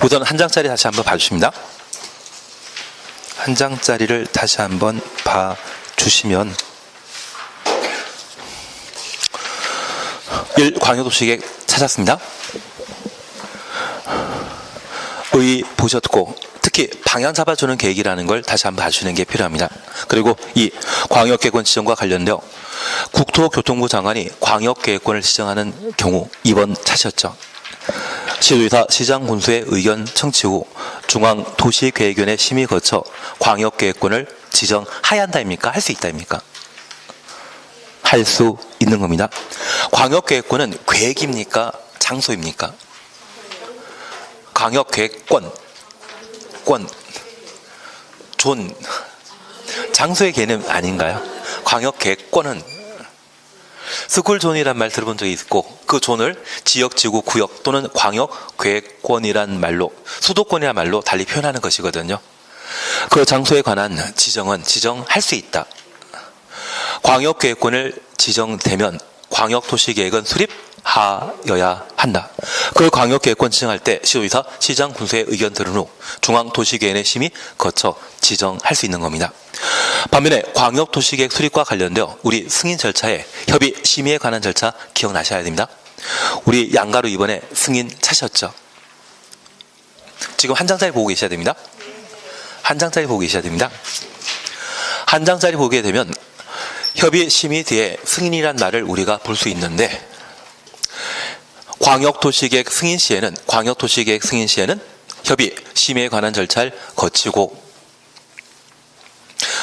우선 한 장짜리 다시 한번 봐주십니다. 한 장짜리를 다시 한번 봐주시면 1. 광역도시계획 찾았습니다. 보셨고 특히 방향 잡아주는 계획이라는 걸 다시 한번 봐주시는 게 필요합니다. 그리고 2. 광역계획권 지정과 관련되어 국토교통부 장관이 광역계획권을 지정하는 경우 2번 차셨죠. 시도지사, 시장 군수의 의견 청취 후 중앙도시계획위원회 심의 거쳐 광역계획권을 지정해야 한다입니까? 할 수 있다입니까? 할 수 있는 겁니다. 광역계획권은 계획입니까? 장소입니까? 광역계획권, 존, 장소의 개념 아닌가요? 광역계획권은 스쿨존이란 말 들어본 적이 있고 그 존을 지역, 지구, 구역 또는 광역계획권이란 말로 수도권이란 말로 달리 표현하는 것이거든요. 그 장소에 관한 지정은 지정할 수 있다. 광역계획권을 지정되면 광역도시계획은 수립하여야 한다. 그 광역계획권 지정할 때 시도지사, 시장, 군수의 의견 들은 후 중앙도시계획의 심의 거쳐 지정할 수 있는 겁니다. 반면에 광역도시계획 수립과 관련되어 우리 승인 절차에 협의 심의에 관한 절차 기억나셔야 됩니다. 우리 양가로 이번에 승인 차셨죠? 지금 한 장짜리 보고 계셔야 됩니다. 한 장짜리 보고 계셔야 됩니다. 한 장짜리 보게 되면 협의 심의 뒤에 승인이란 말을 우리가 볼 수 있는데 광역도시계획 승인 시에는 협의 심의에 관한 절차를 거치고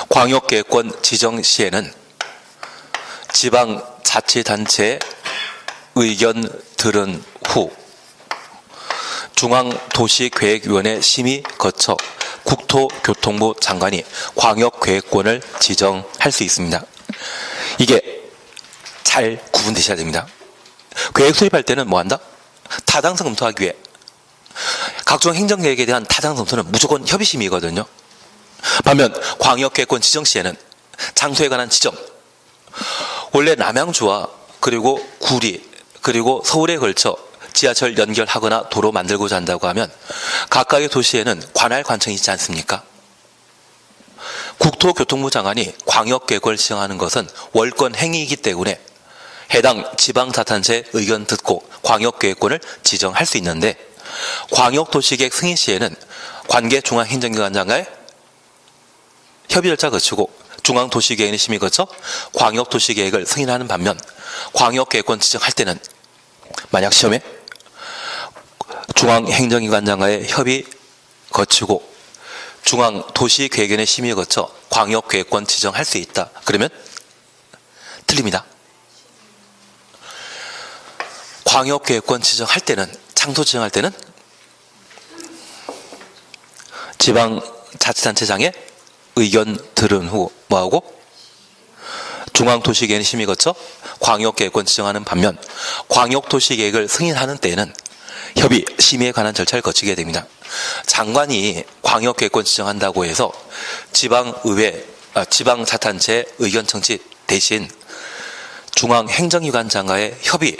광역계획권 지정 시에는 지방자치단체의 의견 들은 후 중앙도시계획위원회 심의 거쳐 국토교통부 장관이 광역계획권을 지정할 수 있습니다. 이게 잘 구분되셔야 됩니다. 계획 수립할 때는 뭐 한다? 타당성 검토하기 위해 각종 행정계획에 대한 타당성 검토는 무조건 협의심의거든요. 반면 광역계획권 지정 시에는 장소에 관한 지정, 원래 남양주와 그리고 구리 그리고 서울에 걸쳐 지하철 연결하거나 도로 만들고자 한다고 하면 각각의 도시에는 관할 관청이 있지 않습니까? 국토교통부 장관이 광역계획권을 지정하는 것은 월권 행위이기 때문에 해당 지방자치단체의 의견 듣고 광역계획권을 지정할 수 있는데 광역도시계획 승인 시에는 관계 중앙행정기관장과의 협의 절차 거치고 중앙도시계획의 심의 거쳐 광역도시계획을 승인하는 반면 광역계획권 지정할 때는 만약 시험에 중앙행정기관장과의 협의 거치고 중앙도시계획의 심의 거쳐 광역계획권 지정할 수 있다. 그러면 틀립니다. 광역계획권 지정할 때는 장소 지정할 때는 지방자치단체장의 의견 들은 후 뭐하고? 중앙도시계획 심의 거쳐 광역계획권 지정하는 반면 광역도시계획을 승인하는 때에는 협의, 심의에 관한 절차를 거치게 됩니다. 장관이 광역계획권 지정한다고 해서 지방자치단체의 의견 청취 대신 중앙행정기관장과의 협의,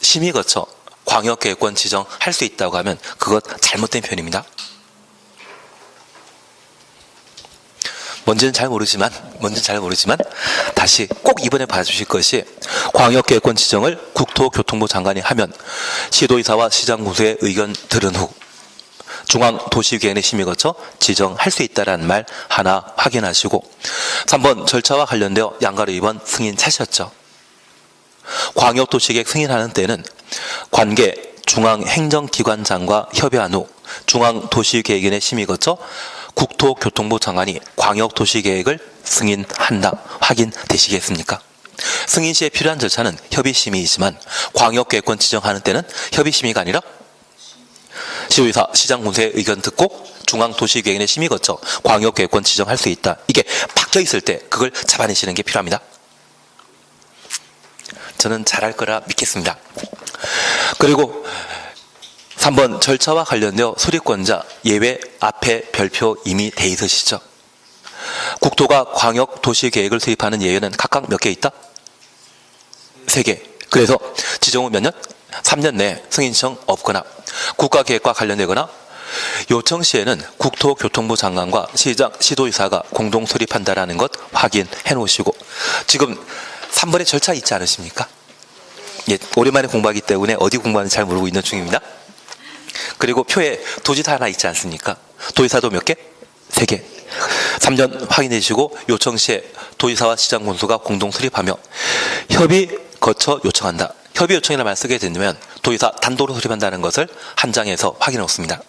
심의 거쳐 광역계획권 지정할 수 있다고 하면 그것 잘못된 표현입니다. 뭔지는 잘 모르지만 다시 꼭 이번에 봐주실 것이 광역계획권 지정을 국토교통부 장관이 하면 시도의사와 시장군수의 의견 들은 후 중앙도시계획의 심의 거쳐 지정할 수 있다는 말 하나 확인하시고 3번 절차와 관련되어 양가로 2번 승인 차셨죠. 광역도시계획 승인하는 때는 관계 중앙행정기관장과 협의한 후 중앙도시계획위원회 심의 거쳐 국토교통부 장관이 광역도시계획을 승인한다. 확인되시겠습니까? 승인 시에 필요한 절차는 협의심의이지만 광역계획권 지정하는 때는 협의심의가 아니라 시도지사, 시장군수의 의견 듣고 중앙도시계획의 심의 거쳐 광역계획권 지정할 수 있다. 이게 박혀 있을 때 그걸 잡아내시는 게 필요합니다. 저는 잘할 거라 믿겠습니다. 그리고 3번 절차와 관련되어 수립권자 예외 앞에 별표 이미 돼 있으시죠? 국토가 광역도시계획을 수립하는 예외는 각각 몇 개 있다? 3개. 그래서 지정 후 몇 년? 3년 내에 승인 신청 없거나 국가계획과 관련되거나 요청 시에는 국토교통부 장관과 시도지사가 공동 수립한다라는 것 확인해 놓으시고, 지금 3번의 절차 있지 않으십니까? 예, 오랜만에 공부하기 때문에 어디 공부하는지 잘 모르고 있는 중입니다. 그리고 표에 도지사 하나 있지 않습니까? 도지사도 몇 개? 3개. 3년 확인해 주시고, 요청 시에 도지사와 시장 군수가 공동 수립하며 협의 거쳐 요청한다. 협의 요청이라는 말 쓰게 되면 도지사 단독으로 수립한다는 것을 한 장에서 확인해 놓습니다.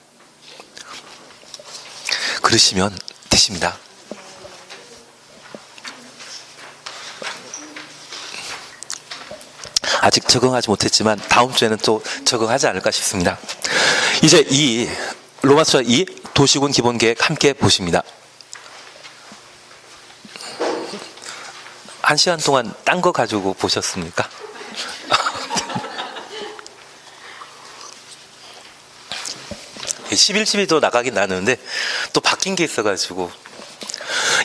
그러시면 되십니다. 아직 적응하지 못했지만 다음 주에는 또 적응하지 않을까 싶습니다. 이제 이 로마서 2 도시군 기본계획 함께 보십니다. 1시간 동안 딴 거 가지고 보셨습니까? 11집이 나가긴 나누는데 또 바뀐 게 있어가지고,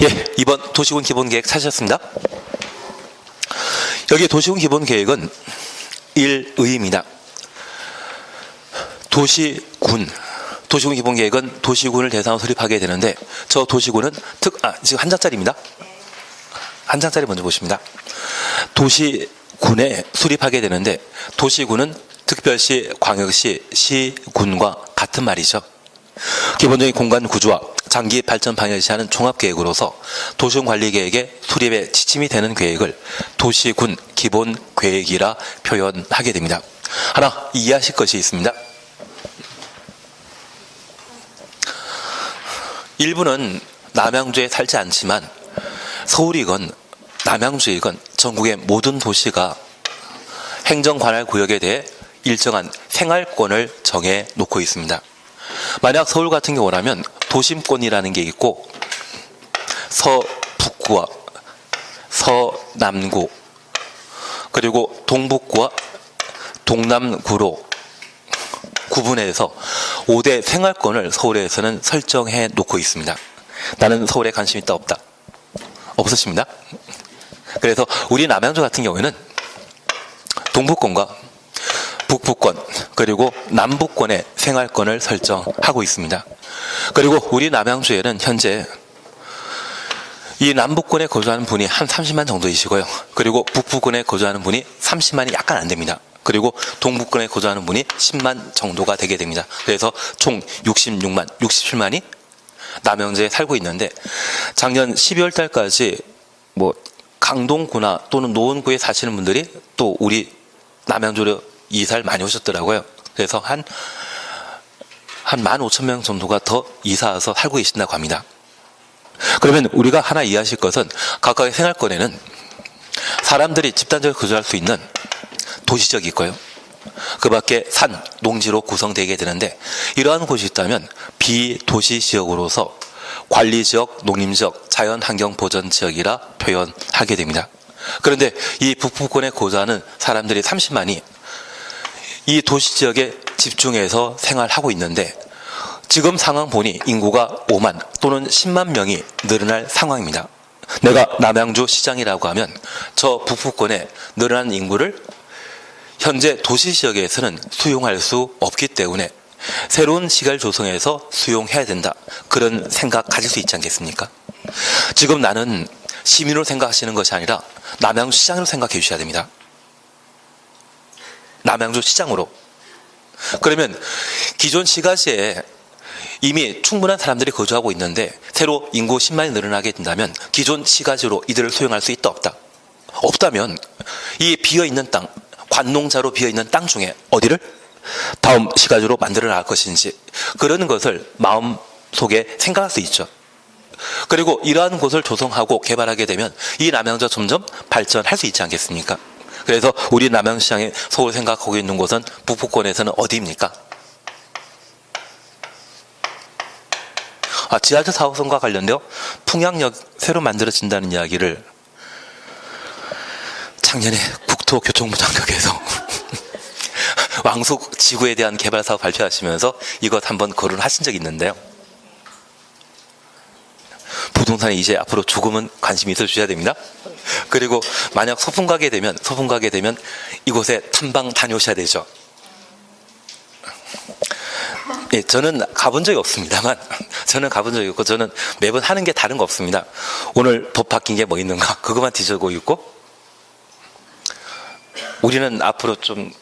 예, 이번 도시군 기본계획 찾으셨습니다. 여기 도시군 기본계획은 1의입니다. 도시군 기본계획은 도시군을 대상으로 수립하게 되는데, 저 도시군은 지금 한 장짜리입니다. 한 장짜리 먼저 보십니다. 도시군에 수립하게 되는데, 도시군은 특별시, 광역시, 시군과 같은 말이죠. 기본적인 공간 구조와 장기 발전 방향을 제시하는 종합계획으로서 도시군 관리계획의 수립에 지침이 되는 계획을 도시군 기본계획이라 표현하게 됩니다. 하나 이해하실 것이 있습니다. 일부는 남양주에 살지 않지만 서울이건 남양주이건 전국의 모든 도시가 행정관할구역에 대해 일정한 생활권을 정해 놓고 있습니다. 만약 서울 같은 경우라면 도심권이라는 게 있고, 서북구와 서남구, 그리고 동북구와 동남구로 구분해서 5대 생활권을 서울에서는 설정해 놓고 있습니다. 나는 서울에 관심 있다 없다? 없으십니다. 그래서 우리 남양주 같은 경우에는 동북권과 북부권 그리고 남부권의 생활권을 설정하고 있습니다. 그리고 우리 남양주에는 현재 이 남부권에 거주하는 분이 한 30만 정도이시고요. 그리고 북부권에 거주하는 분이 30만이 약간 안 됩니다. 그리고 동부권에 거주하는 분이 10만 정도가 되게 됩니다. 그래서 총 66만, 67만이 남양주에 살고 있는데, 작년 12월 달까지 강동구나 또는 노원구에 사시는 분들이 또 우리 남양주로 이사를 많이 오셨더라고요. 그래서 한 15,000명 정도가 더 이사 와서 살고 계신다고 합니다. 그러면 우리가 하나 이해하실 것은, 각각의 생활권에는 사람들이 집단적으로 거주할 수 있는 도시지역이 있고요. 그 밖에 산, 농지로 구성되게 되는데, 이러한 곳이 있다면 비도시지역으로서 관리지역, 농림지역, 자연환경보전지역이라 표현하게 됩니다. 그런데 이 북부권에 거주하는 사람들이 30만이 이 도시지역에 집중해서 생활하고 있는데, 지금 상황 보니 인구가 5만 또는 10만 명이 늘어날 상황입니다. 내가 남양주 시장이라고 하면 저 북부권에 늘어난 인구를 현재 도시지역에서는 수용할 수 없기 때문에 새로운 시가를 조성해서 수용해야 된다, 그런 생각 가질 수 있지 않겠습니까? 지금 나는 시민으로 생각하시는 것이 아니라 남양주 시장으로 생각해 주셔야 됩니다. 남양주 시장으로. 그러면 기존 시가지에 이미 충분한 사람들이 거주하고 있는데 새로 인구 10만이 늘어나게 된다면 기존 시가지로 이들을 수용할 수 있다 없다? 없다면 이 비어있는 땅, 관농자로 비어있는 땅 중에 어디를 다음 시가지로 만들어 나갈 것인지, 그러는 것을 마음속에 생각할 수 있죠. 그리고 이러한 곳을 조성하고 개발하게 되면 이 남양주가 점점 발전할 수 있지 않겠습니까? 그래서 우리 남양시장에 서울 생각하고 있는 곳은 북부권에서는 어디입니까? 지하철 사업성과 관련되어 풍양역 새로 만들어진다는 이야기를 작년에 국토교통부 장관께서 왕숙 지구에 대한 개발 사업 발표하시면서 이것 한번 거론하신 적이 있는데요. 부동산에 이제 앞으로 조금은 관심이 있어 주셔야 됩니다. 그리고 만약 소풍 가게 되면 이곳에 탐방 다녀오셔야 되죠. 예, 저는 가본 적이 없습니다만, 저는 가본 적이 없고, 저는 매번 하는 게 다른 거 없습니다. 오늘 법 바뀐 게 뭐 있는가? 그것만 뒤져보고 있고, 우리는 앞으로 좀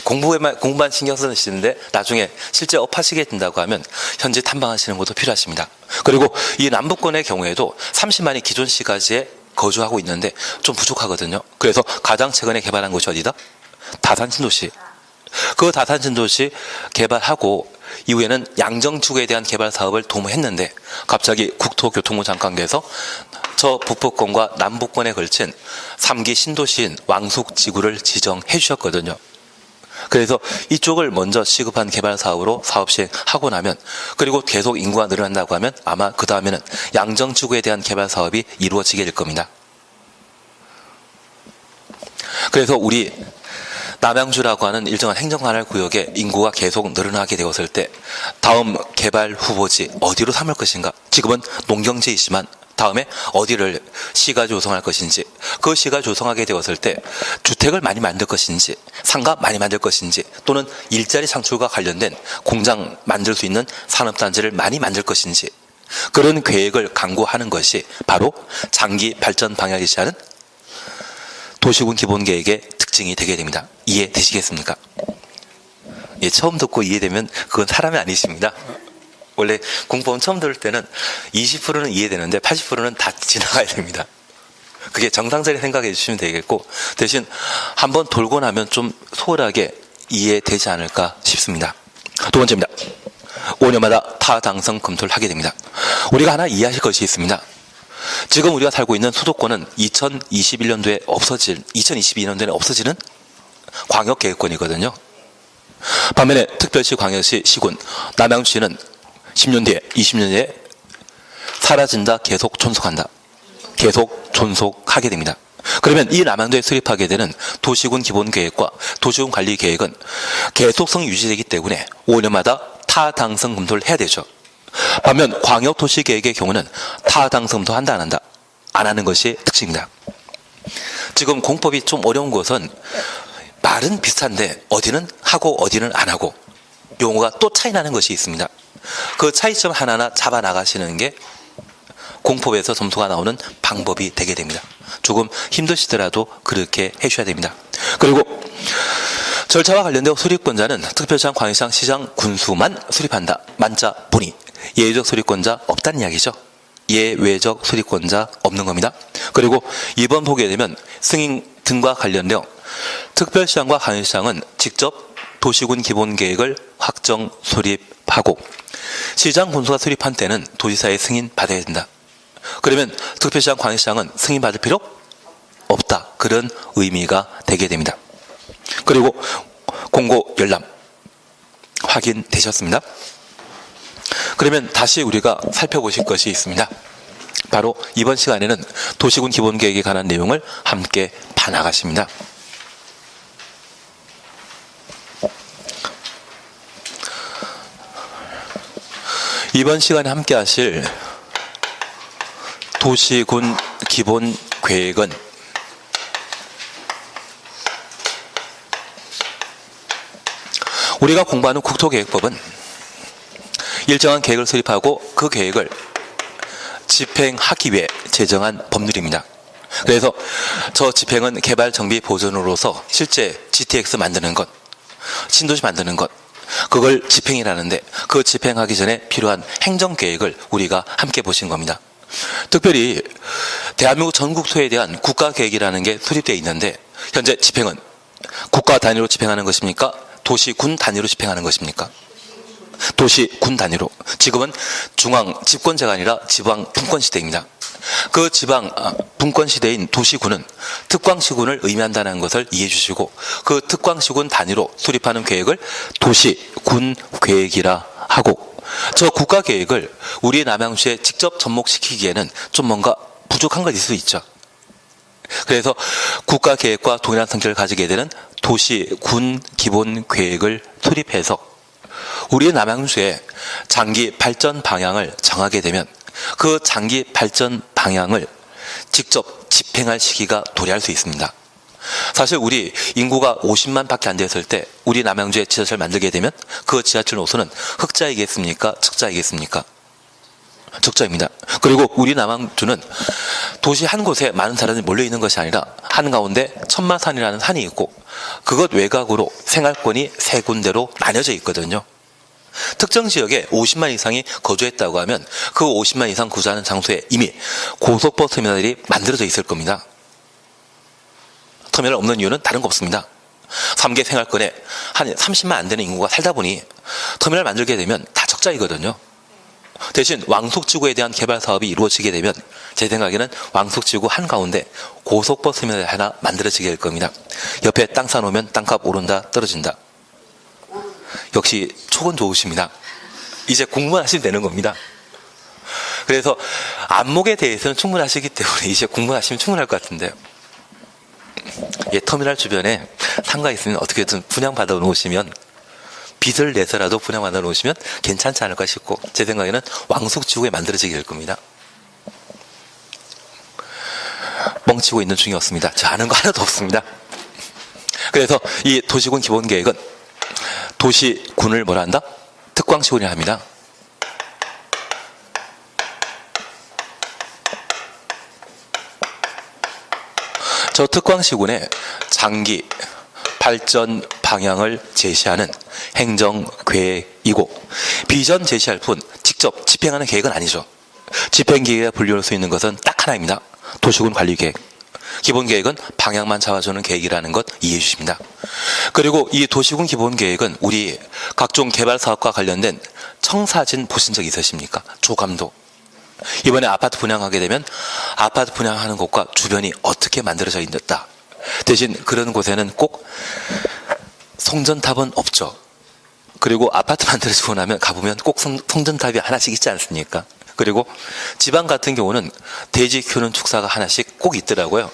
공부만 신경 쓰시는데, 나중에 실제 업하시게 된다고 하면, 현지 탐방하시는 것도 필요하십니다. 그리고 이 남북권의 경우에도 30만이 기존 시가지에 거주하고 있는데, 좀 부족하거든요. 그래서 가장 최근에 개발한 곳이 어디다? 다산신도시. 그 다산신도시 개발하고 이후에는 양정지구에 대한 개발 사업을 도모했는데 갑자기 국토교통부 장관께서 저 북부권과 남부권에 걸친 3기 신도시인 왕숙지구를 지정해 주셨거든요. 그래서 이쪽을 먼저 시급한 개발 사업으로 사업 시행하고 나면, 그리고 계속 인구가 늘어난다고 하면 아마 그 다음에는 양정지구에 대한 개발 사업이 이루어지게 될 겁니다. 그래서 우리 남양주라고 하는 일정한 행정관할 구역의 인구가 계속 늘어나게 되었을 때 다음 개발 후보지 어디로 삼을 것인가? 지금은 농경지이지만 다음에 어디를 시가 조성할 것인지, 그 시가 조성하게 되었을 때 주택을 많이 만들 것인지, 상가 많이 만들 것인지, 또는 일자리 창출과 관련된 공장 만들 수 있는 산업단지를 많이 만들 것인지, 그런 계획을 강구하는 것이 바로 장기 발전 방향이지 않은 도시군 기본계획의 특징이 되게 됩니다. 이해되시겠습니까? 예, 처음 듣고 이해되면 그건 사람이 아니십니다. 원래 공법은 처음 들을 때는 20%는 이해되는데 80%는 다 지나가야 됩니다. 그게 정상적인 생각해 주시면 되겠고, 대신 한번 돌고 나면 좀 소홀하게 이해되지 않을까 싶습니다. 두 번째입니다. 5년마다 타당성 검토를 하게 됩니다. 우리가 하나 이해하실 것이 있습니다. 지금 우리가 살고 있는 수도권은 2022년도에는 없어지는 광역계획권이거든요. 반면에 특별시, 광역시, 시군, 남양주시는 10년 뒤에, 20년 뒤에 사라진다, 계속 존속한다. 계속 존속하게 됩니다. 그러면 이 남양주에 수립하게 되는 도시군 기본계획과 도시군 관리계획은 계속성이 유지되기 때문에 5년마다 타당성 검토를 해야 되죠. 반면 광역도시계획의 경우는 타당성도 한다, 안 한다? 안 하는 것이 특징입니다. 지금 공법이 좀 어려운 것은 말은 비슷한데 어디는 하고 어디는 안 하고 용어가 또 차이 나는 것이 있습니다. 그 차이점 하나하나 잡아 나가시는 게 공법에서 점수가 나오는 방법이 되게 됩니다. 조금 힘드시더라도 그렇게 해주셔야 됩니다. 그리고 절차와 관련된 수립권자는 특별시장, 광역시장, 시장, 군수만 수립한다. 만자, 본의. 예외적 수립권자 없다는 이야기죠. 예외적 수립권자 없는 겁니다. 그리고 이번 보게 되면 승인 등과 관련되어 특별시장과 광역시장은 직접 도시군 기본계획을 확정 수립하고, 시장, 군수가 수립한 때는 도지사의 승인 받아야 된다. 그러면 특별시장, 광역시장은 승인 받을 필요 없다. 그런 의미가 되게 됩니다. 그리고 공고 열람 확인되셨습니다. 그러면 다시 우리가 살펴보실 것이 있습니다. 바로 이번 시간에는 도시군 기본계획에 관한 내용을 함께 봐나가십니다. 이번 시간에 함께 하실 도시군 기본계획은 우리가 공부하는 국토계획법은 일정한 계획을 수립하고 그 계획을 집행하기 위해 제정한 법률입니다. 그래서 저 집행은 개발 정비 보존으로서 실제 GTX 만드는 것, 신도시 만드는 것, 그걸 집행이라는데 그 집행하기 전에 필요한 행정계획을 우리가 함께 보신 겁니다. 특별히 대한민국 전국토에 대한 국가계획이라는 게 수립되어 있는데 현재 집행은 국가 단위로 집행하는 것입니까? 도시, 군 단위로 집행하는 것입니까? 도시, 군 단위로. 지금은 중앙 집권제가 아니라 지방 분권시대입니다. 그 지방 분권시대인 도시군은 특광시군을 의미한다는 것을 이해해 주시고, 그 특광시군 단위로 수립하는 계획을 도시군 계획이라 하고, 저 국가계획을 우리 남양주에 직접 접목시키기에는 좀 뭔가 부족한 것 있을 수 있죠. 그래서 국가계획과 동일한 성격을 가지게 되는 도시군 기본계획을 수립해서 우리 남양주의 장기 발전 방향을 정하게 되면 그 장기 발전 방향을 직접 집행할 시기가 도래할 수 있습니다. 사실 우리 인구가 50만 밖에 안 됐을 때 우리 남양주에 지하철 만들게 되면 그 지하철 노선은 흑자이겠습니까? 측자이겠습니까? 적자입니다. 그리고 우리 남양주는 도시 한 곳에 많은 사람이 몰려있는 것이 아니라 한가운데 천마산이라는 산이 있고 그것 외곽으로 생활권이 세 군데로 나뉘어져 있거든요. 특정 지역에 50만 이상이 거주했다고 하면 그 50만 이상 거주하는 장소에 이미 고속버스 터미널이 만들어져 있을 겁니다. 터미널 없는 이유는 다른 거 없습니다. 3개 생활권에 한 30만 안 되는 인구가 살다 보니 터미널 만들게 되면 다 적자이거든요. 대신 왕숙지구에 대한 개발 사업이 이루어지게 되면 제 생각에는 왕숙지구 한가운데 고속버스 터미널 하나 만들어지게 될 겁니다. 옆에 땅 사놓으면 땅값 오른다 떨어진다. 역시 촉은 좋으십니다. 이제 공부만 하시면 되는 겁니다. 그래서 안목에 대해서는 충분하시기 때문에 이제 공부하시면 충분할 것 같은데요. 예, 터미널 주변에 상가 있으면 어떻게든 분양받아 놓으시면 빚을 내서라도 분양받아 놓으시면 괜찮지 않을까 싶고 제 생각에는 왕숙지구에 만들어지게 될 겁니다. 뻥치고 있는 중이었습니다. 저 아는 거 하나도 없습니다. 그래서 이 도시군 기본계획은 도시군을 뭐라 한다? 특광시군이라 합니다. 저 특광시군의 장기 발전 방향을 제시하는 행정계획이고 비전 제시할 뿐 직접 집행하는 계획은 아니죠. 집행계획에 분류할 수 있는 것은 딱 하나입니다. 도시군 관리계획. 기본계획은 방향만 잡아주는 계획이라는 것 이해해 주십니다. 그리고 이 도시군 기본계획은 우리 각종 개발사업과 관련된 청사진 보신 적 있으십니까? 조감도. 이번에 아파트 분양하게 되면 아파트 분양하는 곳과 주변이 어떻게 만들어져 있다. 대신 그런 곳에는 꼭 송전탑은 없죠. 그리고 아파트 만들어지고 나면 가보면 꼭 송전탑이 하나씩 있지 않습니까? 그리고 지방 같은 경우는 돼지 키우는 축사가 하나씩 꼭 있더라고요.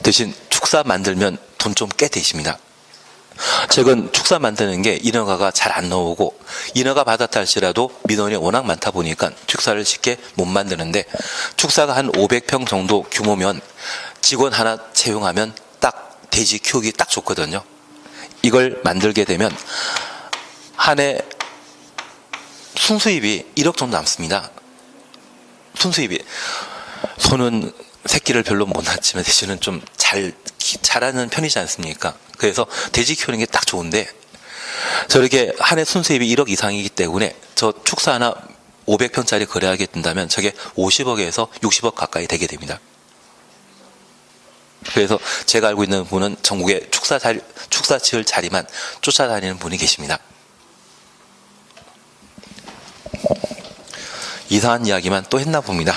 대신 축사 만들면 돈 좀 꽤 되십니다. 최근 축사 만드는 게 인허가가 잘 안 나오고 인허가 받았다 할지라도 민원이 워낙 많다 보니까 축사를 쉽게 못 만드는데 축사가 한 500평 정도 규모면 직원 하나 채용하면 딱 돼지 키우기 딱 좋거든요. 이걸 만들게 되면 한 해 순수입이 1억 정도 남습니다. 순수입이. 소는 새끼를 별로 못 낳지만 돼지는 좀 잘하는 편이지 않습니까? 그래서 돼지 키우는 게 딱 좋은데 저렇게 한 해 순수입이 1억 이상이기 때문에 저 축사 하나 500평짜리 거래하게 된다면 저게 50억에서 60억 가까이 되게 됩니다. 그래서 제가 알고 있는 분은 전국에 축사 지을 자리만 쫓아다니는 분이 계십니다. 이상한 이야기만 또 했나 봅니다.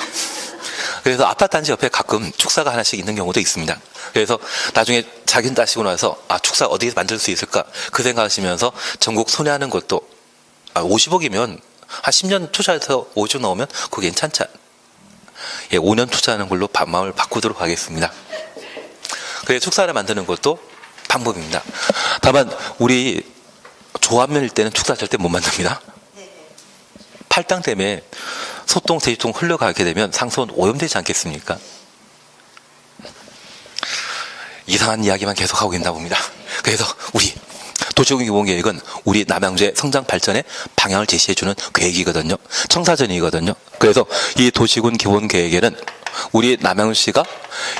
그래서 아파트 단지 옆에 가끔 축사가 하나씩 있는 경우도 있습니다. 그래서 나중에 자긴 따시고 나서 축사 어디서 만들 수 있을까 그 생각하시면서 전국 손해하는 것도 50억이면 한 10년 투자해서 50억 나오면 그거 괜찮지. 예, 5년 투자하는 걸로 마음을 바꾸도록 하겠습니다. 그래서 축사를 만드는 것도 방법입니다. 다만 우리 조합면일 때는 축사 절대 못 만듭니다. 팔당 때문에 소똥, 돼지똥 흘러가게 되면 상수원 오염되지 않겠습니까? 이상한 이야기만 계속하고 있나 봅니다. 그래서 우리 도시군 기본계획은 우리 남양주의 성장 발전의 방향을 제시해주는 계획이거든요. 청사전이거든요. 그래서 이 도시군 기본계획에는 우리 남양주시가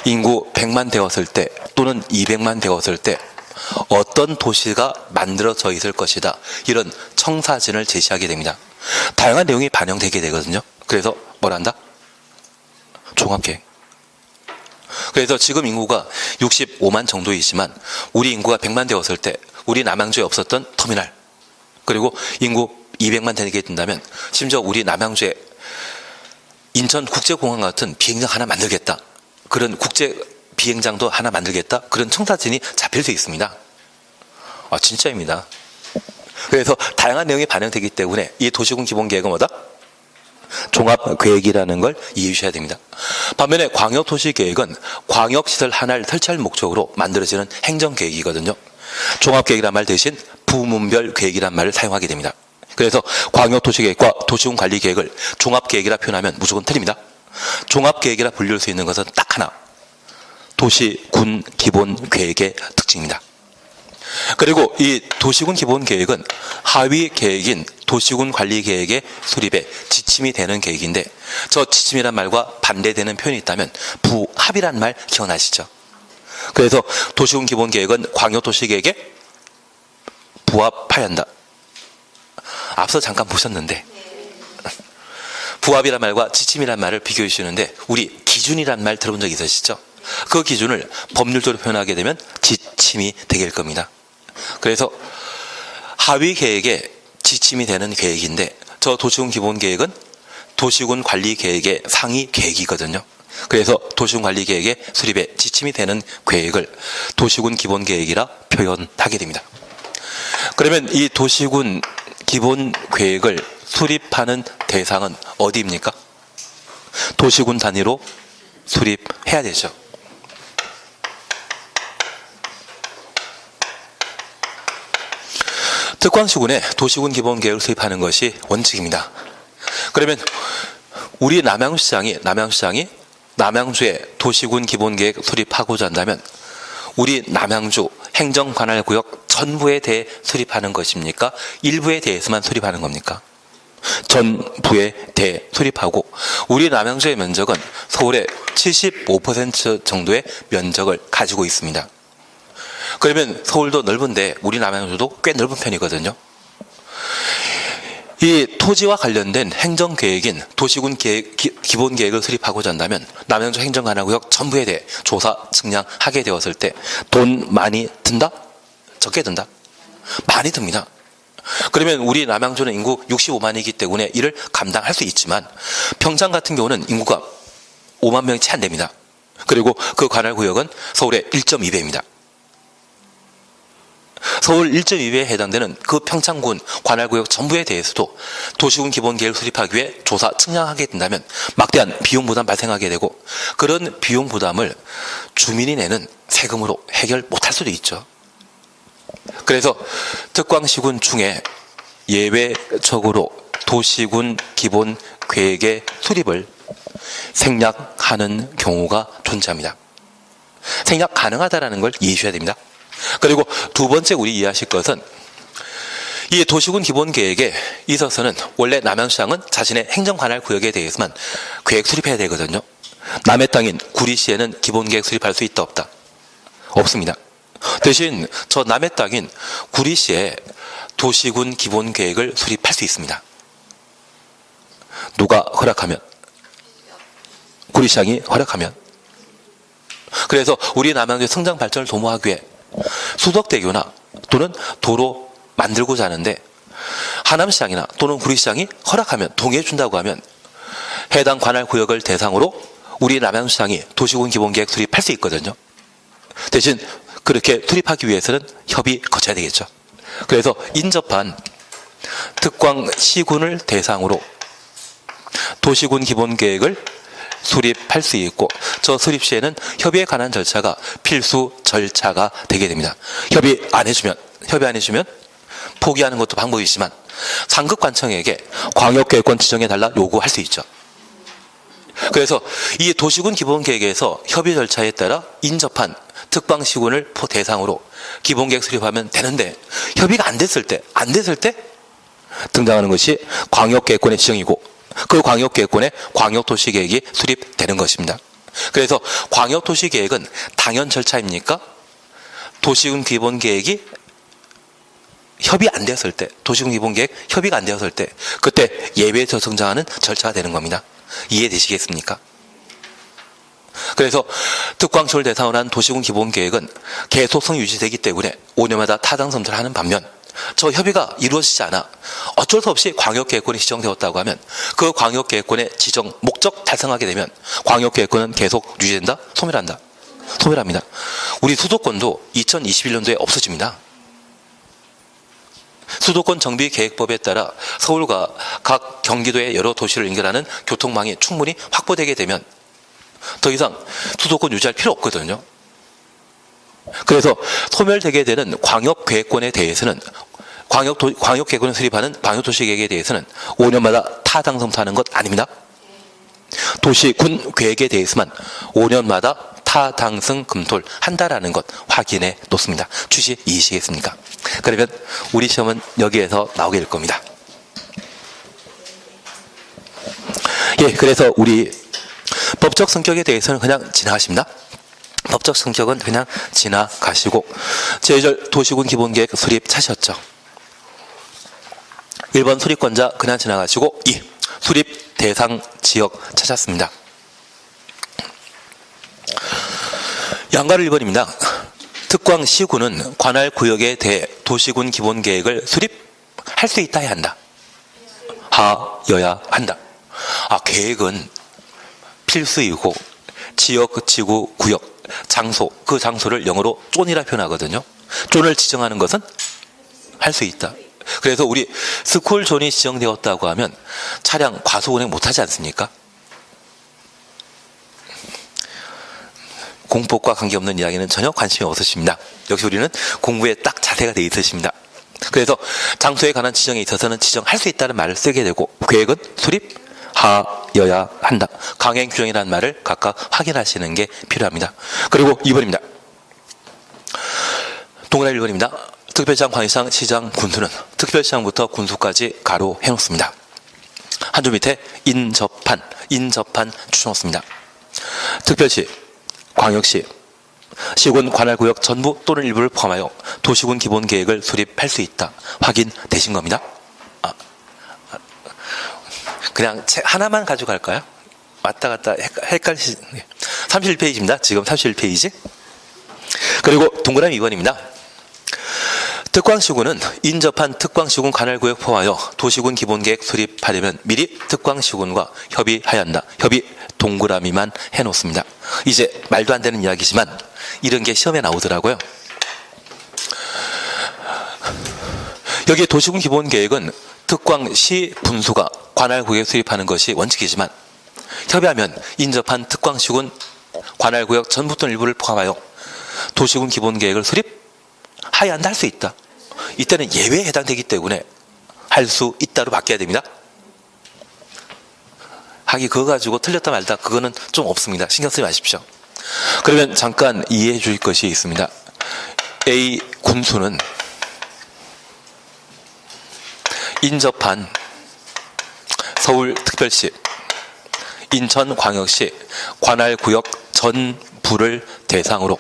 인구 100만 되었을 때 또는 200만 되었을 때 어떤 도시가 만들어져 있을 것이다. 이런 청사진을 제시하게 됩니다. 다양한 내용이 반영되게 되거든요. 그래서 뭐라 한다? 종합계획. 그래서 지금 인구가 65만 정도이지만 우리 인구가 100만 되었을 때 우리 남양주에 없었던 터미널 그리고 인구 200만 되게 된다면 심지어 우리 남양주에 인천국제공항 같은 비행장 하나 만들겠다. 그런 국제 비행장도 하나 만들겠다. 그런 청사진이 잡힐 수 있습니다. 진짜입니다. 그래서 다양한 내용이 반영되기 때문에 이 도시군 기본계획은 뭐다? 종합계획이라는 걸 이해해 주셔야 됩니다. 반면에 광역도시계획은 광역시설 하나를 설치할 목적으로 만들어지는 행정계획이거든요. 종합계획이란 말 대신 부문별 계획이란 말을 사용하게 됩니다. 그래서 광역도시계획과 도시군관리계획을 종합계획이라 표현하면 무조건 틀립니다. 종합계획이라 불릴 수 있는 것은 딱 하나. 도시군 기본 계획의 특징입니다. 그리고 이 도시군 기본 계획은 하위 계획인 도시군 관리 계획의 수립에 지침이 되는 계획인데, 저 지침이란 말과 반대되는 표현이 있다면 부합이란 말 기억나시죠? 그래서 도시군 기본 계획은 광역도시계획에 부합하여야 한다. 앞서 잠깐 보셨는데 부합이란 말과 지침이란 말을 비교해 주시는데, 우리 기준이란 말 들어본 적 있으시죠? 그 기준을 법률적으로 표현하게 되면 지침이 되게 될 겁니다. 그래서 하위 계획에 지침이 되는 계획인데, 저 도시군 기본 계획은 도시군 관리 계획의 상위 계획이거든요. 그래서 도시군 관리 계획의 수립에 지침이 되는 계획을 도시군 기본 계획이라 표현하게 됩니다. 그러면 이 도시군 기본 계획을 수립하는 대상은 어디입니까? 도시군 단위로 수립해야 되죠. 특광시군에 도시군 기본 계획을 수립하는 것이 원칙입니다. 그러면 우리 남양주시장이 남양주에 도시군 기본 계획 수립하고자 한다면 우리 남양주 행정관할구역 전부에 대해 수립하는 것입니까? 일부에 대해서만 수립하는 겁니까? 전부에 대해 수립하고, 우리 남양주의 면적은 서울의 75% 정도의 면적을 가지고 있습니다. 그러면 서울도 넓은데 우리 남양주도 꽤 넓은 편이거든요. 이 토지와 관련된 행정계획인 도시군 기본 계획을 수립하고자 한다면 남양주 행정관할구역 전부에 대해 조사, 측량하게 되었을 때 돈 많이 든다? 적게 든다? 많이 듭니다. 그러면 우리 남양주는 인구 65만이기 때문에 이를 감당할 수 있지만, 평창 같은 경우는 인구가 5만 명이 채 안 됩니다. 그리고 그 관할구역은 서울의 1.2배입니다. 서울 1.2배에 해당되는 그 평창군 관할구역 전부에 대해서도 도시군 기본 계획을 수립하기 위해 조사, 측량하게 된다면 막대한 비용 부담 발생하게 되고, 그런 비용 부담을 주민이 내는 세금으로 해결 못할 수도 있죠. 그래서 특광시군 중에 예외적으로 도시군 기본 계획의 수립을 생략하는 경우가 존재합니다. 생략 가능하다는 걸 이해해 주셔야 됩니다. 그리고 두 번째 우리 이해하실 것은, 이 도시군 기본 계획에 있어서는 원래 남양주시장은 자신의 행정관할구역에 대해서만 계획 수립해야 되거든요. 남의 땅인 구리시에는 기본 계획 수립할 수 있다 없다? 없습니다. 대신 저 남의 땅인 구리시에 도시군 기본 계획을 수립할 수 있습니다. 누가 허락하면? 구리시장이 허락하면. 그래서 우리 남양주의 성장 발전을 도모하기 위해 수덕대교나 또는 도로 만들고자 하는데, 하남시장이나 또는 구리시장이 허락하면, 동의해 준다고 하면 해당 관할구역을 대상으로 우리 남양주시장이 도시군 기본계획 수립할 수 있거든요. 대신 그렇게 수립하기 위해서는 협의 거쳐야 되겠죠. 그래서 인접한 특광시군을 대상으로 도시군 기본계획을 수립할 수 있고, 저 수립 시에는 협의에 관한 절차가 필수 절차가 되게 됩니다. 협의 안 해주면 포기하는 것도 방법이지만 상급관청에게 광역계획권 지정해달라 요구할 수 있죠. 그래서 이 도시군 기본계획에서 협의 절차에 따라 인접한 특광시군을 대상으로 기본계획 수립하면 되는데, 협의가 안 됐을 때 등장하는 것이 광역계획권의 지정이고, 그 광역계획권에 광역도시계획이 수립되는 것입니다. 그래서 광역도시계획은 당연 절차입니까? 도시군 기본계획이 협의 안 되었을 때, 도시군 기본계획 협의가 안 되었을 때, 그때 예외에서 등장하는 절차가 되는 겁니다. 이해되시겠습니까? 그래서 특광시를 대상으로 한 도시군 기본계획은 계속성이 유지되기 때문에 5년마다 타당 검토를 하는 반면, 저 협의가 이루어지지 않아 어쩔 수 없이 광역계획권이 지정되었다고 하면 그 광역계획권의 지정 목적 달성하게 되면 광역계획권은 계속 유지된다? 소멸한다? 소멸합니다. 우리 수도권도 2021년도에 없어집니다. 수도권 정비계획법에 따라 서울과 각 경기도의 여러 도시를 연결하는 교통망이 충분히 확보되게 되면 더 이상 수도권 유지할 필요 없거든요. 그래서 소멸되게 되는 광역계획권에 대해서는, 광역계획권을 수립하는 광역도시계획에 대해서는 5년마다 타당 검토하는 것 아닙니다. 도시군 계획에 대해서만 5년마다 타당승 금톨 한다라는 것 확인해 놓습니다. 취지 이해시겠습니까? 그러면 우리 시험은 여기에서 나오게 될 겁니다. 예, 그래서 우리 법적 성격에 대해서는 그냥 지나가십니다. 법적 성격은 그냥 지나가시고 제1절 도시군 기본계획 수립 찾으셨죠? 1번 수립권자 그냥 지나가시고 2. 수립 대상 지역 찾았습니다. 양가를 1번입니다. 특광시군은 관할 구역에 대해 도시군 기본계획을 수립할 수 있다 해야 한다. 하여야 한다. 계획은 필수이고 지역, 지구, 구역, 장소, 그 장소를 영어로 존이라 표현하거든요. 존을 지정하는 것은 할 수 있다. 그래서 우리 스쿨 존이 지정되었다고 하면 차량 과속 운행 못하지 않습니까? 공법과 관계없는 이야기는 전혀 관심이 없으십니다. 역시 우리는 공부에 딱 자세가 되어 있으십니다. 그래서 장소에 관한 지정에 있어서는 지정할 수 있다는 말을 쓰게 되고 계획은 수립하여야 한다. 강행 규정이라는 말을 각각 확인하시는 게 필요합니다. 그리고 2번입니다. 동그라미 1번입니다. 특별시장, 광역시장, 시장, 군수는 특별시장부터 군수까지 가로 해놓습니다. 한 줄 밑에 인접한 추천했습니다. 특별시, 광역시, 시군 관할구역 전부 또는 일부를 포함하여 도시군 기본계획을 수립할 수 있다. 확인되신 겁니다. 그냥 책 하나만 가져갈까요? 왔다 갔다 헷갈리시. 31페이지입니다. 지금 31페이지. 그리고 동그라미 2번입니다. 특광시군은 인접한 특광시군 관할구역 포함하여 도시군 기본계획 수립하려면 미리 특광시군과 협의해야 한다. 협의 동그라미만 해놓습니다. 이제 말도 안 되는 이야기지만 이런 게 시험에 나오더라고요. 여기 도시군 기본계획은 특광시 분수가 관할구역에 수립하는 것이 원칙이지만 협의하면 인접한 특광시군 관할구역 전부 또는 일부를 포함하여 도시군 기본계획을 수립하여야 한다 할 수 있다. 이때는 예외에 해당되기 때문에 할 수 있다로 바뀌어야 됩니다. 하기 그거 가지고 틀렸다 말다 그거는 좀 없습니다. 신경 쓰지 마십시오. 그러면 잠깐 이해해 주실 것이 있습니다. A 군수는 인접한 서울특별시, 인천광역시 관할구역 전부를 대상으로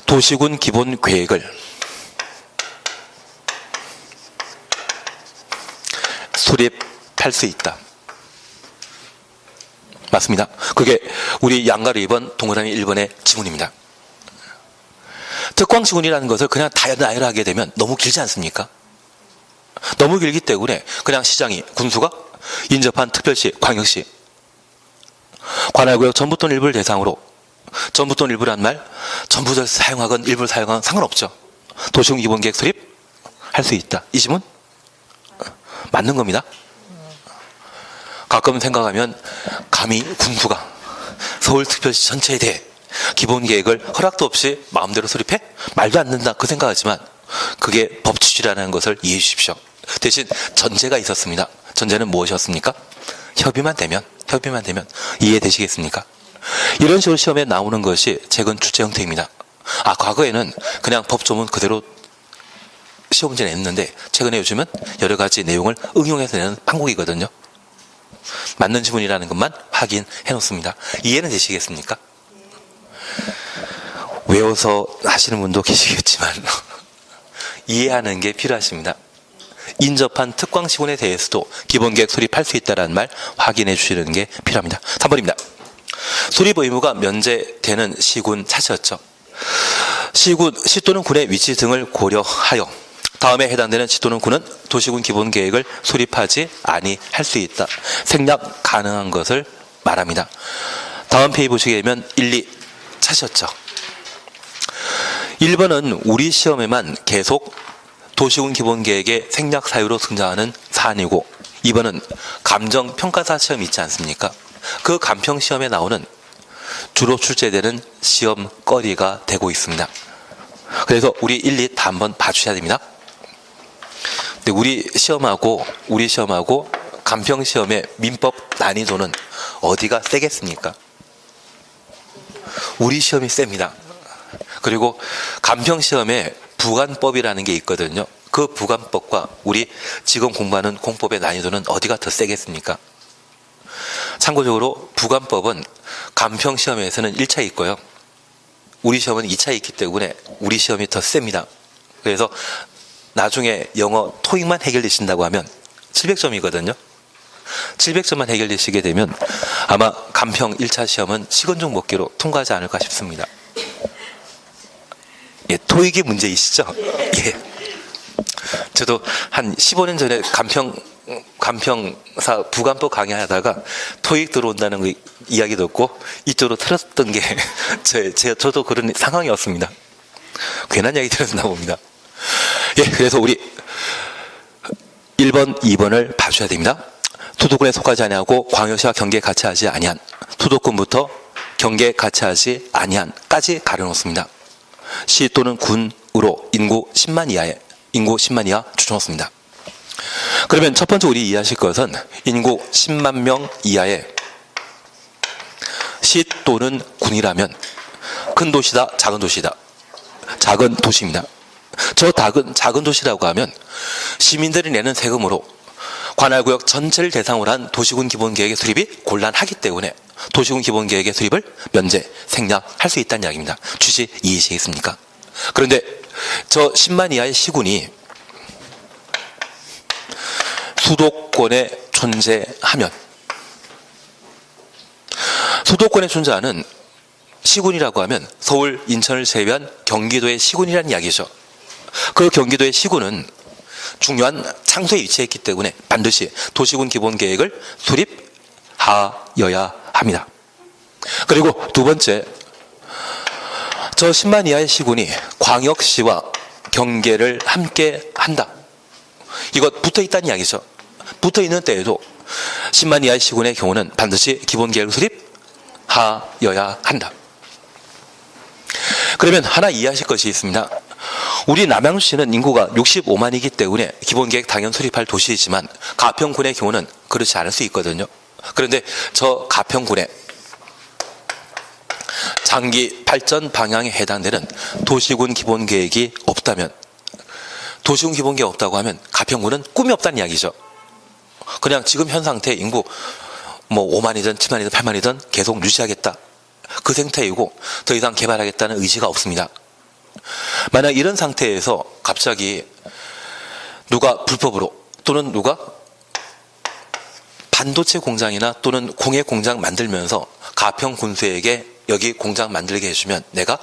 도시군 기본계획을 수립할 수 있다. 맞습니다. 그게 우리 양가루 2번, 동그라미 1번의 지문입니다. 특광시군이라는 것을 그냥 다이어를 하게 되면 너무 길지 않습니까? 너무 길기 때문에 그냥 시장이, 군수가 인접한 특별시, 광역시 관할구역 전부 또는 일부를 대상으로, 전부 또는 일부란 말 전부를 사용하건 일부를 사용하건 상관없죠. 도시군 기본계획 수립할 수 있다. 이 지문 맞는 겁니다. 가끔 생각하면 감히 군수가 서울특별시 전체에 대해 기본계획을 허락도 없이 마음대로 수립해? 말도 안 된다 그 생각하지만 그게 법취지라는 것을 이해해 주십시오. 대신 전제가 있었습니다. 전제는 무엇이었습니까? 협의만 되면 이해되시겠습니까? 이런 식으로 시험에 나오는 것이 최근 출제 형태입니다. 과거에는 그냥 법조문 그대로 시험 문제 냈는데 최근에 요즘은 여러 가지 내용을 응용해서 내는 판국이거든요. 맞는 지문이라는 것만 확인해 놓습니다. 이해는 되시겠습니까? 외워서 하시는 분도 계시겠지만 이해하는 게 필요하십니다. 인접한 특광시군에 대해서도 기본계획 수립할 수 있다는 말 확인해 주시는 게 필요합니다. 3번입니다. 수립 의무가 면제되는 시군 찾으셨죠? 시 또는 군의 위치 등을 고려하여 다음에 해당되는 시 또는 군은 도시군 기본계획을 수립하지 아니할 수 있다. 생략 가능한 것을 말합니다. 다음 페이지 보시게 되면 1, 2 찾으셨죠? 1번은 우리 시험에만 계속 도시군 기본계획의 생략 사유로 등장하는 사안이고 2번은 감정평가사 시험이 있지 않습니까? 그 감평시험에 나오는 주로 출제되는 시험거리가 되고 있습니다. 그래서 우리 1, 2 다 한번 봐주셔야 됩니다. 근데 우리 시험하고 감평시험의 민법 난이도는 어디가 세겠습니까? 우리 시험이 셉니다. 그리고 간평시험에 부관법이라는 게 있거든요. 그 부관법과 우리 지금 공부하는 공법의 난이도는 어디가 더 세겠습니까? 참고적으로 부관법은 간평시험에서는 1차 있고요. 우리 시험은 2차 있기 때문에 우리 시험이 더 셉니다. 그래서 나중에 영어 토익만 해결되신다고 하면 700점이거든요. 700점만 해결되시게 되면 아마 간평 1차 시험은 식은죽 먹기로 통과하지 않을까 싶습니다. 예, 토익이 문제이시죠? 예. 저도 한 15년 전에 간평사 부관법 강의하다가 토익 들어온다는 거 이야기 듣고 이쪽으로 틀었던 게 저도 그런 상황이었습니다. 괜한 이야기 들었나 봅니다. 예, 그래서 우리 1번, 2번을 봐줘야 됩니다. 투도군에 속하지 아니하고 광역시와 경계에 같이 하지 아니한, 투도군부터 경계에 같이 하지 아니한까지 가려놓습니다. 시 또는 군으로 인구 10만 이하 추정했습니다. 그러면 첫 번째 우리 이해하실 것은 인구 10만 명 이하의 시 또는 군이라면 큰 도시다, 작은 도시다. 작은 도시입니다. 저 작은 도시라고 하면 시민들이 내는 세금으로 관할구역 전체를 대상으로 한 도시군 기본계획의 수립이 곤란하기 때문에 도시군 기본계획의 수립을 면제, 생략할 수 있다는 이야기입니다. 취지 이해하시겠습니까? 그런데 저 10만 이하의 시군이 수도권에 존재하면, 수도권에 존재하는 시군이라고 하면 서울, 인천을 제외한 경기도의 시군이라는 이야기죠. 그 경기도의 시군은 중요한 장소에 위치했기 때문에 반드시 도시군 기본계획을 수립하여야 합니다. 그리고 두 번째, 저 10만 이하의 시군이 광역시와 경계를 함께 한다. 이것 붙어 있다는 이야기죠. 붙어 있는 때에도 10만 이하의 시군의 경우는 반드시 기본계획을 수립하여야 한다. 그러면 하나 이해하실 것이 있습니다. 우리 남양주시는 인구가 65만이기 때문에 기본계획 당연 수립할 도시이지만 가평군의 경우는 그렇지 않을 수 있거든요. 그런데 저 가평군에 장기 발전 방향에 해당되는 도시군 기본계획이 없다면, 도시군 기본계획 없다고 하면 가평군은 꿈이 없다는 이야기죠. 그냥 지금 현 상태 인구 5만이든 7만이든 8만이든 계속 유지하겠다. 그 상태이고 더 이상 개발하겠다는 의지가 없습니다. 만약 이런 상태에서 갑자기 누가 불법으로 또는 누가 반도체 공장이나 또는 공예 공장 만들면서 가평 군수에게 여기 공장 만들게 해주면 내가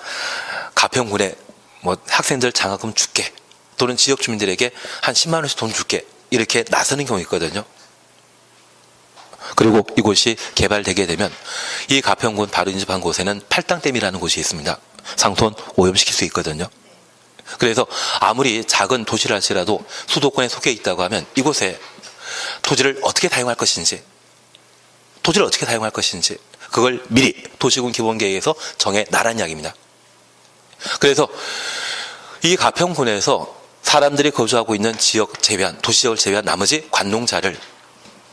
가평군에 학생들 장학금 줄게, 또는 지역 주민들에게 한 10만 원씩 돈 줄게, 이렇게 나서는 경우 있거든요. 그리고 이곳이 개발되게 되면 이 가평군 바로 인접한 곳에는 팔당댐이라는 곳이 있습니다. 상수원 오염시킬 수 있거든요. 그래서 아무리 작은 도시를 할지라도 수도권에 속해 있다고 하면 이곳에 토지를 어떻게 사용할 것인지, 그걸 미리 도시군 기본계획에서 정해나라는 이야기입니다. 그래서 이 가평군에서 사람들이 거주하고 있는 지역 제외한, 도시지역을 제외한 나머지 관농자를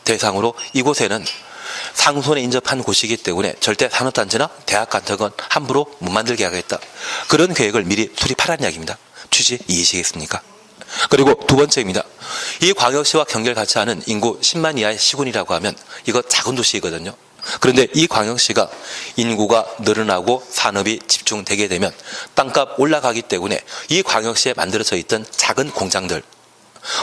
대상으로 이곳에는 상수원에 인접한 곳이기 때문에 절대 산업단지나 대학 같은 건 함부로 못 만들게 하겠다. 그런 계획을 미리 수립하라는 이야기입니다. 취지 이해하시겠습니까? 그리고 두 번째입니다. 이 광역시와 경계를 같이 하는 인구 10만 이하의 시군이라고 하면 이거 작은 도시이거든요. 그런데 이 광역시가 인구가 늘어나고 산업이 집중되게 되면 땅값 올라가기 때문에 이 광역시에 만들어져 있던 작은 공장들,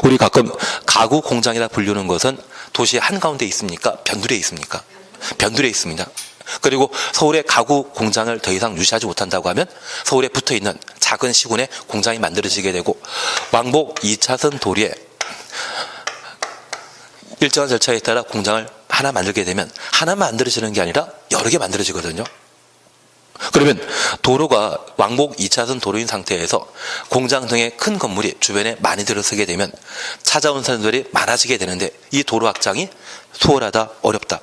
우리 가끔 가구 공장이라 부르는 것은 도시 한가운데 있습니까? 변두리에 있습니까? 변두리에 있습니다. 그리고 서울의 가구 공장을 더 이상 유지하지 못한다고 하면 서울에 붙어있는 작은 시군에 공장이 만들어지게 되고, 왕복 2차선 도리에 일정한 절차에 따라 공장을 하나 만들게 되면 하나만 만들어지는 게 아니라 여러 개 만들어지거든요. 그러면 도로가 왕복 2차선 도로인 상태에서 공장 등의 큰 건물이 주변에 많이 들어서게 되면 찾아온 사람들이 많아지게 되는데 이 도로 확장이 수월하다, 어렵다.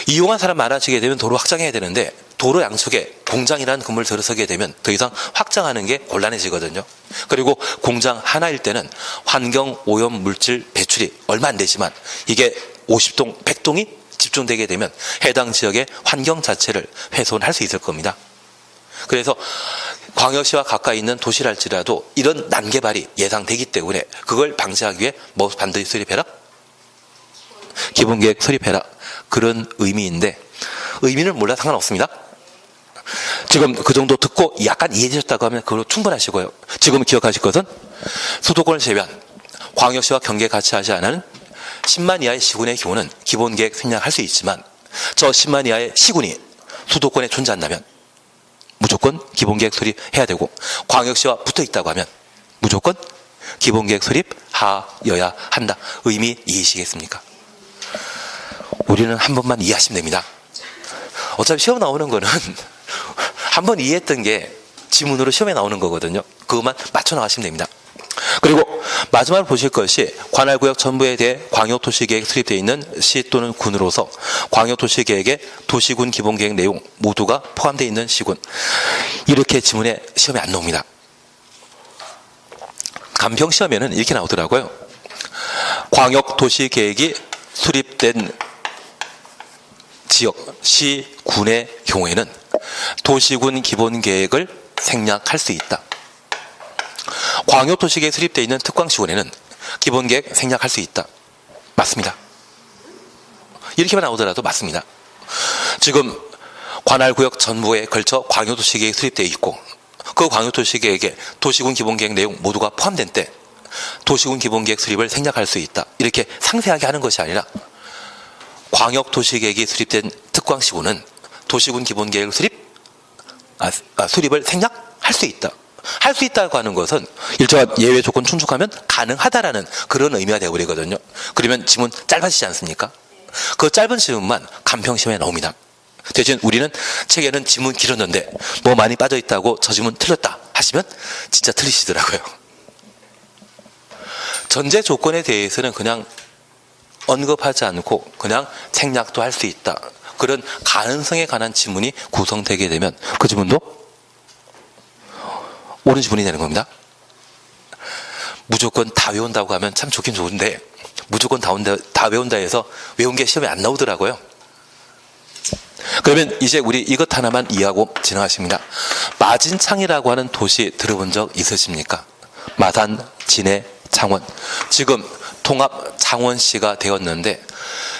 이용한 사람 많아지게 되면 도로 확장해야 되는데 도로 양쪽에 공장이라는 건물 들어서게 되면 더 이상 확장하는 게 곤란해지거든요. 그리고 공장 하나일 때는 환경 오염 물질 배출이 얼마 안 되지만 이게 50동, 100동이 집중되게 되면 해당 지역의 환경 자체를 훼손할 수 있을 겁니다. 그래서 광역시와 가까이 있는 도시랄지라도 이런 난개발이 예상되기 때문에 그걸 방지하기 위해 뭐 반드시 수립해라? 기본계획 수립해라. 그런 의미인데 의미는 몰라 상관없습니다. 지금 그 정도 듣고 약간 이해되셨다고 하면 그걸로 충분하시고요. 지금 기억하실 것은 수도권을 제외한 광역시와 경계 같이 하지 않은 10만 이하의 시군의 경우는 기본계획 생략할 수 있지만 저 10만 이하의 시군이 수도권에 존재한다면 무조건 기본계획 수립해야 되고 광역시와 붙어있다고 하면 무조건 기본계획 수립하여야 한다. 의미 이해하시겠습니까? 우리는 한 번만 이해하시면 됩니다. 어차피 시험 나오는 거는 한 번 이해했던 게 지문으로 시험에 나오는 거거든요. 그것만 맞춰 나가시면 됩니다. 그리고 마지막으로 보실 것이 관할구역 전부에 대해 광역도시계획 수립되어 있는 시 또는 군으로서 광역도시계획의 도시군 기본계획 내용 모두가 포함되어 있는 시군. 이렇게 지문에 시험에 안 나옵니다. 간평시험에는 이렇게 나오더라고요. 광역도시계획이 수립된 지역, 시, 군의 경우에는 도시군 기본계획을 생략할 수 있다. 광역도시계획 수립되어 있는 특광시군에는 기본계획 생략할 수 있다. 맞습니다. 이렇게만 나오더라도 맞습니다. 지금 관할구역 전부에 걸쳐 광역도시계획 수립되어 있고 그 광역도시계획에 도시군 기본계획 내용 모두가 포함된 때 도시군 기본계획 수립을 생략할 수 있다. 이렇게 상세하게 하는 것이 아니라 광역도시계획이 수립된 특광시군은 도시군 기본계획 수립을 생략할 수 있다. 할 수 있다고 하는 것은 일정한 예외 조건 충족하면 가능하다라는 그런 의미가 되어버리거든요. 그러면 지문 짧아지지 않습니까? 그 짧은 지문만 간평시험에 나옵니다. 대신 우리는 책에는 지문 길었는데 뭐 많이 빠져있다고 저 지문 틀렸다 하시면 진짜 틀리시더라고요. 전제 조건에 대해서는 그냥 언급하지 않고 그냥 생략도 할 수 있다. 그런 가능성에 관한 지문이 구성되게 되면 그 지문도 옳은 지문이 되는 겁니다. 무조건 다 외운다고 하면 참 좋긴 좋은데 무조건 다 외운다 해서 외운 게 시험에 안 나오더라고요. 그러면 이제 우리 이것 하나만 이해하고 지나가십니다. 마진창이라고 하는 도시 들어본 적 있으십니까? 마산, 진해, 창원. 지금 통합 창원시가 되었는데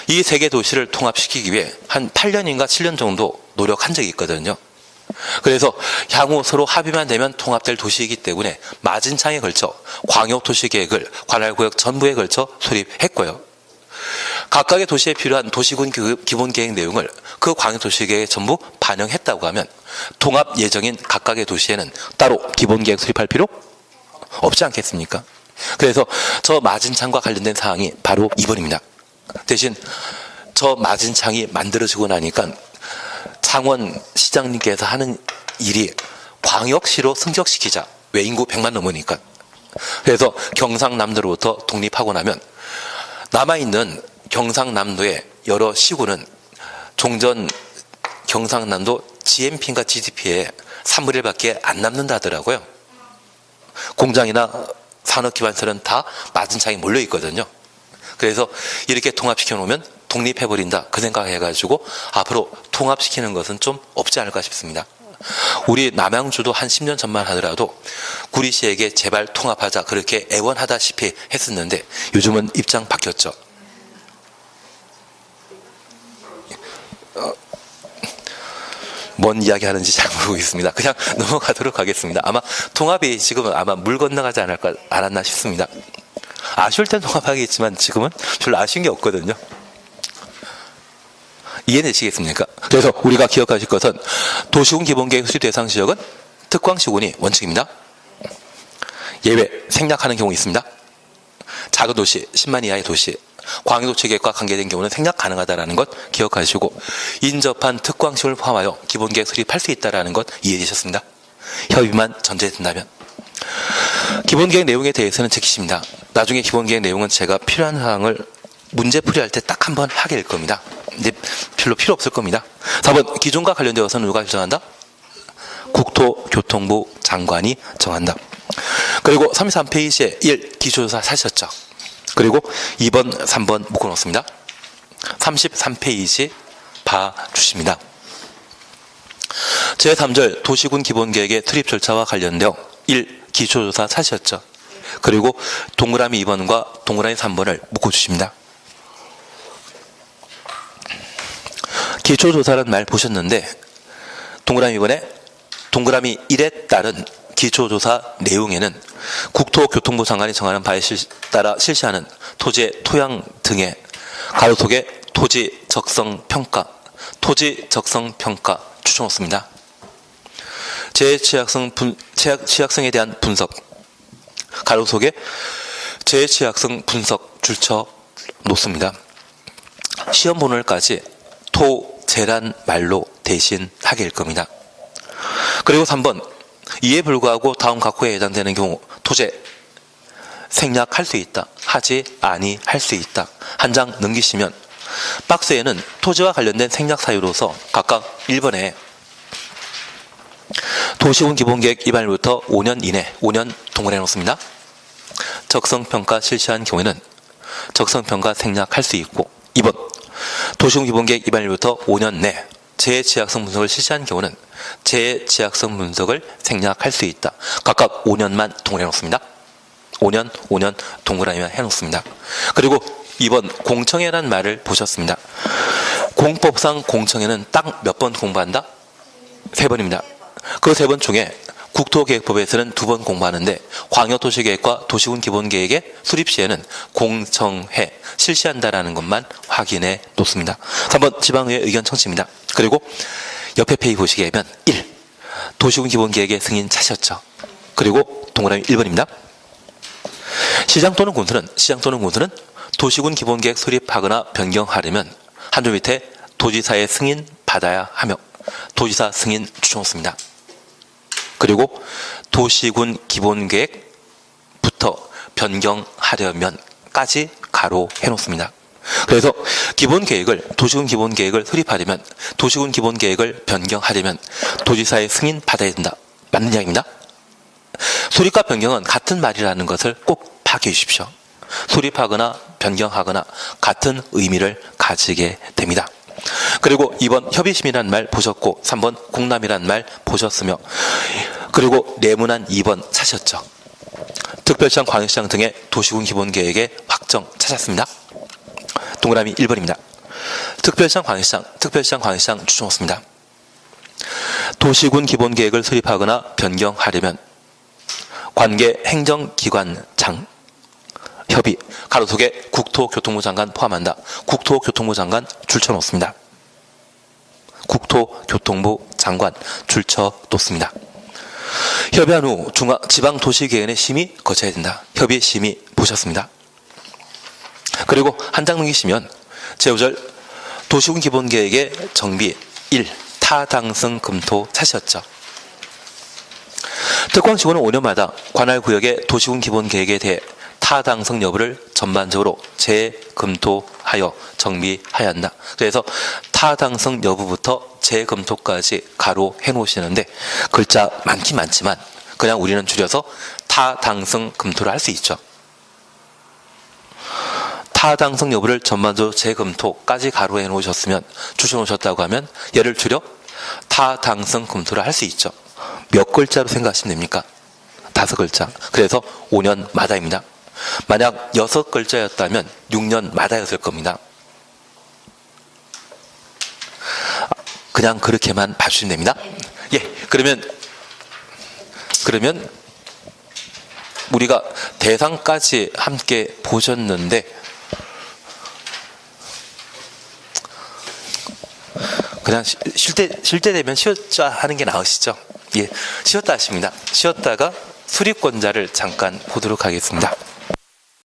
이 세 개 도시를 통합시키기 위해 한 8년인가 7년 정도 노력한 적이 있거든요. 그래서 향후 서로 합의만 되면 통합될 도시이기 때문에 마진창에 걸쳐 광역도시계획을 관할구역 전부에 걸쳐 수립했고요. 각각의 도시에 필요한 도시군 기본계획 내용을 그 광역도시계획에 전부 반영했다고 하면 통합 예정인 각각의 도시에는 따로 기본계획 수립할 필요 없지 않겠습니까? 그래서 저 마진창과 관련된 사항이 바로 2번입니다. 대신 저 마진창이 만들어지고 나니까 창원시장님께서 하는 일이 광역시로 승격시키자. 왜 인구 100만 넘으니까. 그래서 경상남도로부터 독립하고 나면 남아있는 경상남도의 여러 시군은 종전 경상남도 GNP인가 GDP에 3분의 1밖에 안 남는다 하더라고요. 공장이나 산업기반시설은 다 마진창에 몰려있거든요. 그래서 이렇게 통합시켜 놓으면 독립해버린다. 그 생각해가지고 앞으로 통합시키는 것은 좀 없지 않을까 싶습니다. 우리 남양주도 한 10년 전만 하더라도 구리시에게 제발 통합하자 그렇게 애원하다시피 했었는데 요즘은 입장 바뀌었죠. 뭔 이야기 하는지 잘 모르고 있습니다. 그냥 넘어가도록 하겠습니다. 아마 통합이 지금은 아마 물 건너가지 않았나 싶습니다. 아쉬울 땐 통합하겠지만 지금은 별로 아쉬운 게 없거든요. 이해되시겠습니까? 그래서 우리가 기억하실 것은 도시군 기본계획 수립 대상 지역은 특광시군이 원칙입니다. 예외 생략하는 경우 있습니다. 작은 도시, 10만 이하의 도시, 광역도시계획과 관계된 경우는 생략 가능하다는 것 기억하시고 인접한 특광시군을 포함하여 기본계획 수립할 수 있다는 것 이해되셨습니다. 협의만 전제된다면. 기본계획 내용에 대해서는 지키십니다. 나중에 기본계획 내용은 제가 필요한 사항을 문제풀이할 때 딱 한 번 하게 될 겁니다. 근데 별로 필요 없을 겁니다. 4번 기존과 관련되어서는 누가 결정한다? 국토교통부 장관이 정한다. 그리고 33페이지에 1. 기초조사 사셨죠. 그리고 2번, 3번 묶어놓습니다. 33페이지 봐주십니다. 제3절 도시군 기본계획의 투입 절차와 관련되어 1. 기초조사 차시였죠. 그리고 동그라미 2번과 동그라미 3번을 묶어주십니다. 기초조사라는 말 보셨는데 동그라미 2번에 동그라미 1에 따른 기초조사 내용에는 국토교통부 장관이 정하는 바에 따라 실시하는 토지의 토양 등의 가로 속에 토지 적성 평가 추천했습니다. 취약성에 대한 분석 가로 속에 취약성 분석 줄쳐 놓습니다. 시험 본원까지 토재란 말로 대신하게 될 겁니다. 그리고 3번 이에 불구하고 다음 각호에 해당되는 경우 토제 생략할 수 있다. 하지 아니할 수 있다. 한 장 넘기시면 박스에는 토지와 관련된 생략 사유로서 각각 1번에 도시군 기본계획 입안일부터 5년 이내 5년 동그라미 놓습니다. 적성평가 실시한 경우에는 적성평가 생략할 수 있고 2번 도시군 기본계획 입안일부터 5년 내 재취약성 분석을 실시한 경우는 재취약성 분석을 생략할 수 있다. 각각 5년만 동그라미 놓습니다. 5년 동그라미만 해놓습니다. 그리고 2번 공청회라는 말을 보셨습니다. 공법상 공청회는 딱 몇 번 공부한다? 3번입니다. 그 3번 중에 국토계획법에서는 2번 공부하는데 광역도시계획과 도시군 기본계획의 수립 시에는 공청회 실시한다라는 것만 확인해 놓습니다. 3번 지방의회 의견 청취입니다. 그리고 옆에 페이지 보시게 되면 1. 도시군 기본계획의 승인 차셨죠. 그리고 동그라미 1번입니다. 시장 또는 군수는 도시군 기본계획 수립하거나 변경하려면 한 줄 밑에 도지사의 승인 받아야 하며 도지사 승인 추천했습니다. 그리고 도시군 기본계획부터 변경하려면까지 가로 해놓습니다. 그래서 도시군 기본계획을 수립하려면 도시군 기본계획을 변경하려면 도지사의 승인 받아야 된다. 맞는 이야기입니다. 수립과 변경은 같은 말이라는 것을 꼭 파악해 주십시오. 수립하거나 변경하거나 같은 의미를 가지게 됩니다. 그리고 2번 협의심이라는 말 보셨고 3번 공람이라는 말 보셨으며 그리고 네모난 2번 찾으셨죠. 특별시장, 광역시장 등의 도시군 기본계획의 확정 찾았습니다. 동그라미 1번입니다. 특별시장, 광역시장 추천했습니다. 도시군 기본계획을 수립하거나 변경하려면 관계 행정기관장 협의 가로 속에 국토교통부 장관 포함한다. 국토교통부 장관 줄쳐놓습니다. 국토교통부 장관 줄쳐놓습니다. 협의한 후 지방도시계획의 심의 거쳐야 된다. 협의 심의 보셨습니다. 그리고 한 장 넘기시면 제5절 도시군 기본계획의 정비 1. 타당성 검토 차시였죠. 특광시군은 5년마다 관할 구역의 도시군 기본계획에 대해 타당성 여부를 전반적으로 재검토하여 정비해야 한다. 그래서 타당성 여부부터 재검토까지 가로 해놓으시는데 글자 많긴 많지만 그냥 우리는 줄여서 타당성 검토를 할 수 있죠. 타당성 여부를 전반적으로 재검토까지 가로 해놓으셨으면 주셔놓으셨다고 하면 얘를 줄여 타당성 검토를 할 수 있죠. 몇 글자로 생각하시면 됩니까? 5글자. 그래서 5년마다입니다. 만약 6글자였다면 6년마다였을 겁니다. 그냥 그렇게만 봐주시면 됩니다. 예, 그러면 우리가 대상까지 함께 보셨는데 그냥 쉴 때 되면 쉬었자 하는 게 나으시죠? 예, 쉬었다 하십니다. 쉬었다가 수립권자를 잠깐 보도록 하겠습니다.